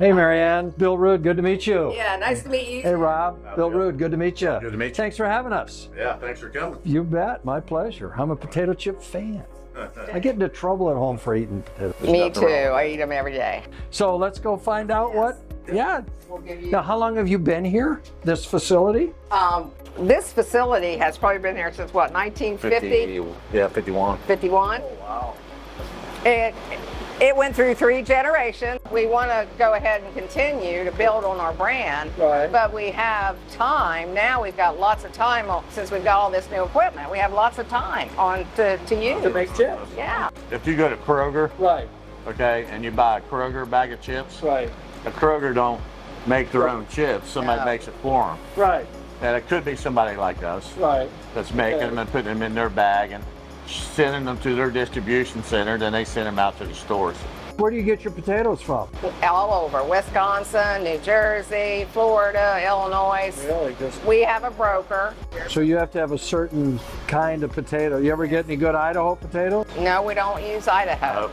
Hey, Marianne. Bill Rood, good to meet you. Yeah, nice to meet you. Hey, Rob. Bill Rood, good to meet you. Good to meet you. Thanks for having us. Yeah, thanks for coming. You bet. My pleasure. I'm a potato chip fan. I get into trouble at home for eating potatoes. Me too. I eat them every day. So let's go find out what. Yeah. We'll give you. Now, how long have you been here? This facility? This facility has probably been here since what, 1950? 51. 51? Oh, wow. It went through 3 generations. We want to go ahead and continue to build on our brand, Right. but we have time. Now we've got lots of time since we've got all this new equipment. We have lots of time to use. To make chips. Yeah. If you go to Kroger, Right. okay, and you buy a Kroger bag of chips, Right. a Kroger don't make their own chips. Somebody No. makes it for them. Right. And it could be somebody like us Right. that's making Okay. them and putting them in their bag and sending them to their distribution center. Then they send them out to the stores. Where do you get your potatoes from? All over Wisconsin, New Jersey, Florida, Illinois. Really? Just We have a broker. so you have to have a certain kind of potato. You ever get any good Idaho potatoes? No, we don't use Idaho.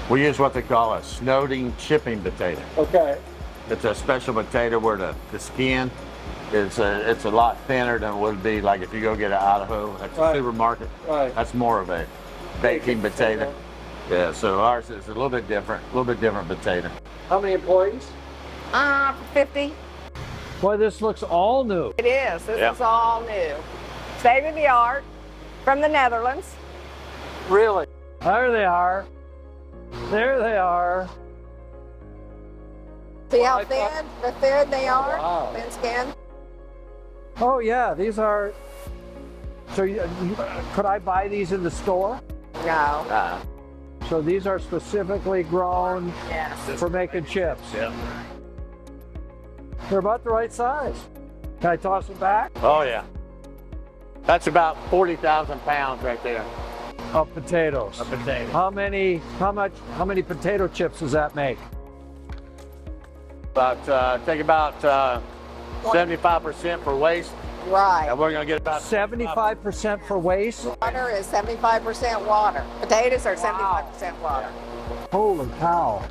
We use what they call a snowing chipping potato. Okay. It's a special potato where the skin is it's a lot thinner than it would be like if you go get an Idaho at the Right. supermarket. Right. That's more of a baking potato. Yeah, so ours is a little bit different potato. How many employees? 50. Boy, this looks all new. It is. This Yeah. is all new. State of the art from the Netherlands. Really? There they are. There they are. See how I thought- thin they are? Wow. Thin skin. Oh yeah, these are. So could I buy these in the store? No. So these are specifically grown Yes. for making chips. Yeah. They're about the right size. Can I toss them back? Oh yeah. That's about 40,000 pounds right there. Of potatoes. A potato. How many potato chips does that make? Take about 75% for waste, Right. and we're gonna get about 75% for waste? Water is 75% water. Potatoes are 75% water. Holy cow.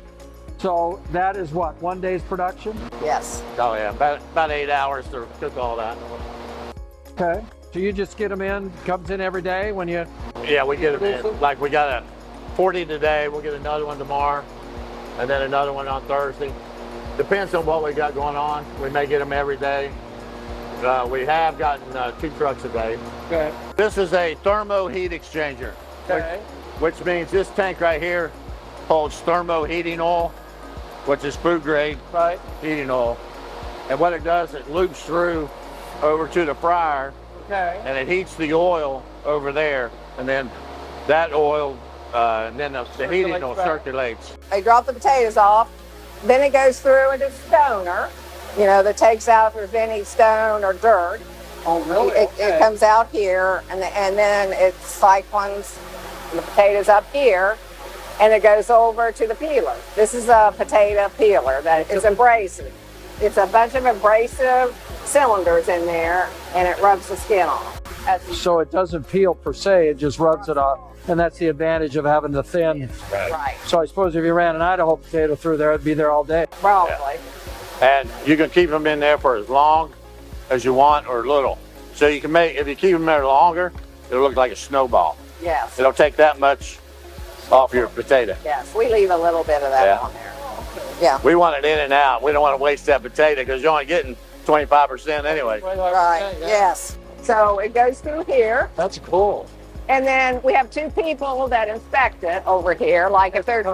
So that is what, 1 day's production? Yes. Oh yeah, about 8 hours to cook all that. Okay. So you just get them in, comes in every day when you, Yeah, we get them in. Like we got a 40 today, we'll get another one tomorrow, and then another one on Thursday. Depends on what we got going on. We may get them every day. We have gotten 2 trucks a day. okay. This is a thermo heat exchanger, Okay. which means this tank right here holds thermo heating oil, which is food grade Right. heating oil. And what it does, it loops through over to the fryer, Okay. and it heats the oil over there, and then that oil, and then the heating oil Circulates back. circulates. They drop the potatoes off. Then it goes through into stoner, that takes out if there's any stone or dirt. Oh, really? It comes out here, and then it cyclones the potatoes up here, and it goes over to the peeler. This is a potato peeler that is abrasive. It's a bunch of abrasive cylinders in there, and it rubs the skin off. So it doesn't peel per se, it just rubs it off. And that's the advantage of having the thin. Right. So I suppose if you ran an Idaho potato through there, it'd be there all day. Probably. And you can keep them in there for as long as you want or little. So you can if you keep them there longer, it'll look like a snowball. Yes. It'll take that much off your potato. Yes. We leave a little bit of that Yeah. on there. Yeah. We want it in and out. We don't want to waste that potato because you're only getting 25% anyway. Right. Yes. So it goes through here. That's cool. And then we have 2 people that inspect it over here. Like if there's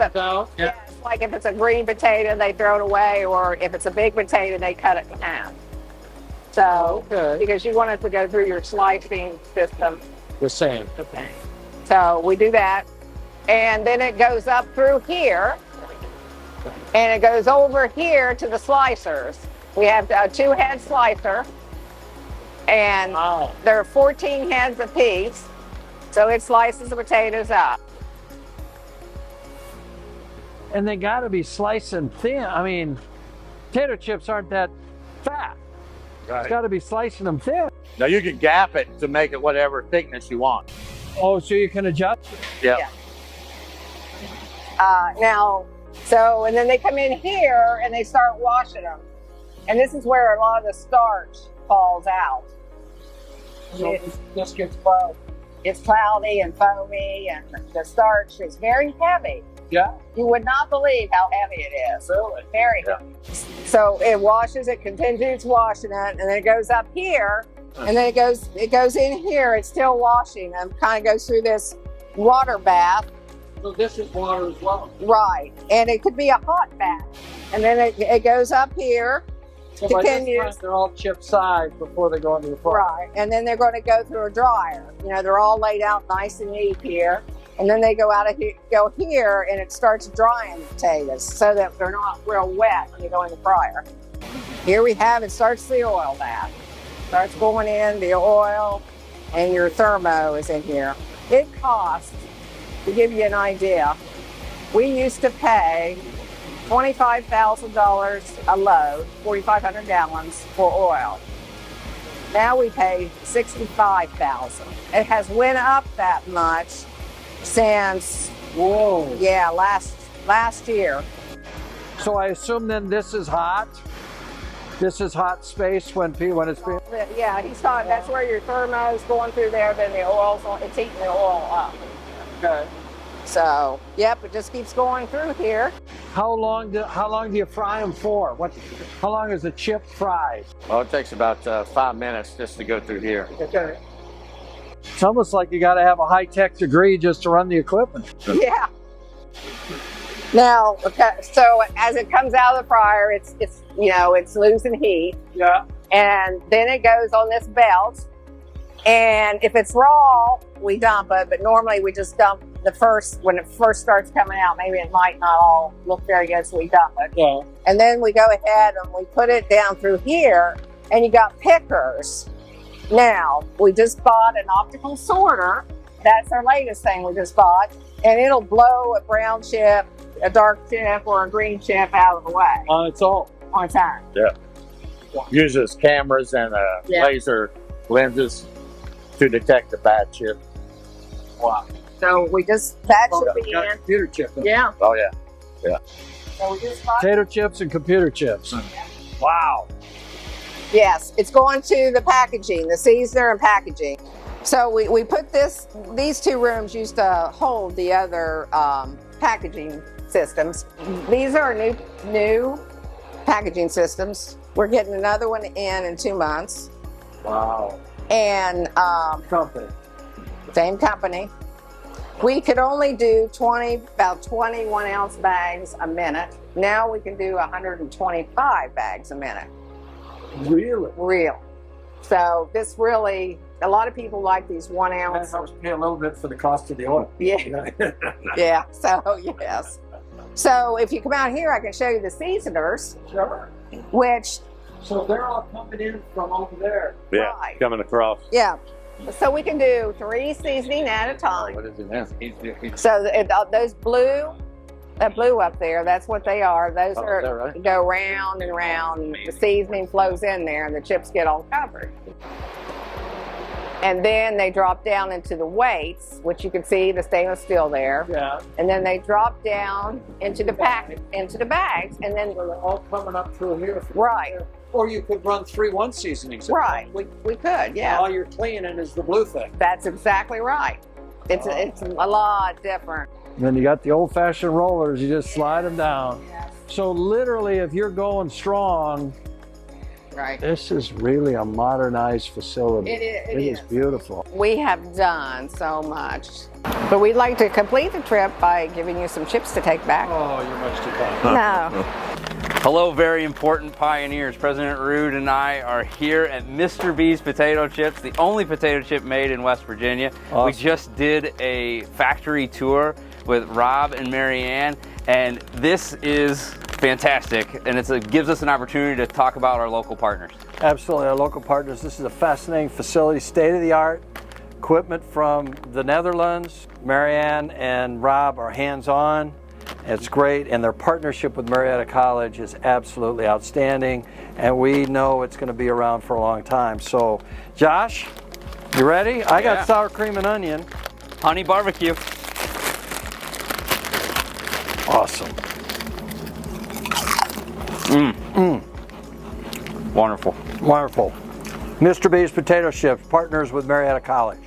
Yeah. like if it's a green potato, they throw it away, or if it's a big potato, they cut it in half. So, Okay. because you want it to go through your slicing system. The same. So we do that. And then it goes up through here, and it goes over here to the slicers. We have a 2-head slicer, and Wow. there are 14 heads apiece. So it slices the potatoes up. And they got to be slicing thin. I mean, potato chips aren't that fat. It's got to be slicing them thin. Now you can gap it to make it whatever thickness you want. Oh, so you can adjust? Yeah. Yeah. Now, So, and then they come in here and they start washing them. And this is where a lot of the starch falls out. So this gets cloudy. It's cloudy and foamy, and the starch is very heavy. Yeah. You would not believe how heavy it is. Really? Very heavy. So it washes, it continues washing it, and then it goes up here, and then it goes in here. It's still washing, and kind of goes through this water bath. So this is water as well. Right, and it could be a hot bath, and then it goes up here. So by this Continues. time, they're all chip size before they go into the fryer. Right, and then they're going to go through a dryer. You know, they're all laid out nice and neat here, and then they go out of here, go here, and it starts drying the potatoes so that they're not real wet when you go in the fryer. Here we have it starts the oil bath. Starts going in the oil, and your thermo is in here. It costs, to give you an idea, we used to pay $25,000 a load, 4,500 gallons for oil. Now we pay $65,000. It has went up that much since, Whoa. yeah, last year. So I assume then this is hot. This is hot space when it's being. Yeah, he's talking. That's where your thermo's going through there. Then the it's heating the oil up. Okay. So, yep, it just keeps going through here. How long do you fry them for? How long is a chip fried? Well, it takes about 5 minutes just to go through here. Okay. It's almost like you got to have a high-tech degree just to run the equipment. Yeah. Now, okay, so as it comes out of the fryer, it's losing heat, Yeah. and then it goes on this belt. And if it's raw, we dump it, but normally we just dump when it first starts coming out. Maybe it might not all look very good, so we dump it. Yeah. And then we go ahead and we put it down through here, and you got pickers. Now, we just bought an optical sorter. That's our latest thing we just bought, and it'll blow a brown chip, a dark chip, or a green chip out of the way On its own. on time. Yeah. Uses cameras and Yeah. laser lenses to detect the bad chip. Wow. So that should be Got in. computer chip. Yeah. Oh yeah. So we just bought. Potato chips and computer chips. Wow. Yes, it's going to the packaging, the seasoner and packaging. So we put these two rooms used to hold the other packaging systems. These are new packaging systems. We're getting another one in 2 months. Wow. And Company. same company. We could only do about 21 ounce bags a minute. Now we can do 125 bags a minute. Really? Real. So this really, a lot of people like these 1 That ounce. helps pay a little bit for the cost of the oil. Yeah. Yeah. So yes. So if you come out here, I can show you the seasoners, Sure. which, So they're all coming in from over there. Yeah. Right. Coming across. yeah. So we can do 3 seasoning at a time. What is it now? So those that blue up there, that's what they are. Those Oh, are is that right? go round and round. And the seasoning flows in there, and the chips get all covered. And then they drop down into the weights, which you can see the stainless steel there. Yeah. And then they drop down into the bags, and then So they're all coming up through here. right, Or you could run 3-1 seasonings. right. We could, yeah. All you're cleaning is the blue thing. That's exactly right. It's a lot different. And then you got the old-fashioned rollers. You just slide them down. So literally, if you're going strong, Right. this is really a modernized facility. It is is. beautiful. We have done so much, but we'd like to complete the trip by giving you some chips to take back. Oh, you're much too kind. No. Hello, very important pioneers. President Rude and I are here at Mr. B's Potato Chips, the only potato chip made in West Virginia. Awesome. We just did a factory tour with Rob and Marianne, and this is fantastic, and it gives us an opportunity to talk about our local partners. Absolutely, our local partners. This is a fascinating facility, state-of-the-art equipment from the Netherlands. Marianne and Rob are hands-on. It's great, and their partnership with Marietta College is absolutely outstanding, and we know it's going to be around for a long time. So, Josh, you ready? I got Yeah. sour cream and onion. Honey barbecue. Awesome. Wonderful. Wonderful. Mr. B's Potato Chips, partners with Marietta College.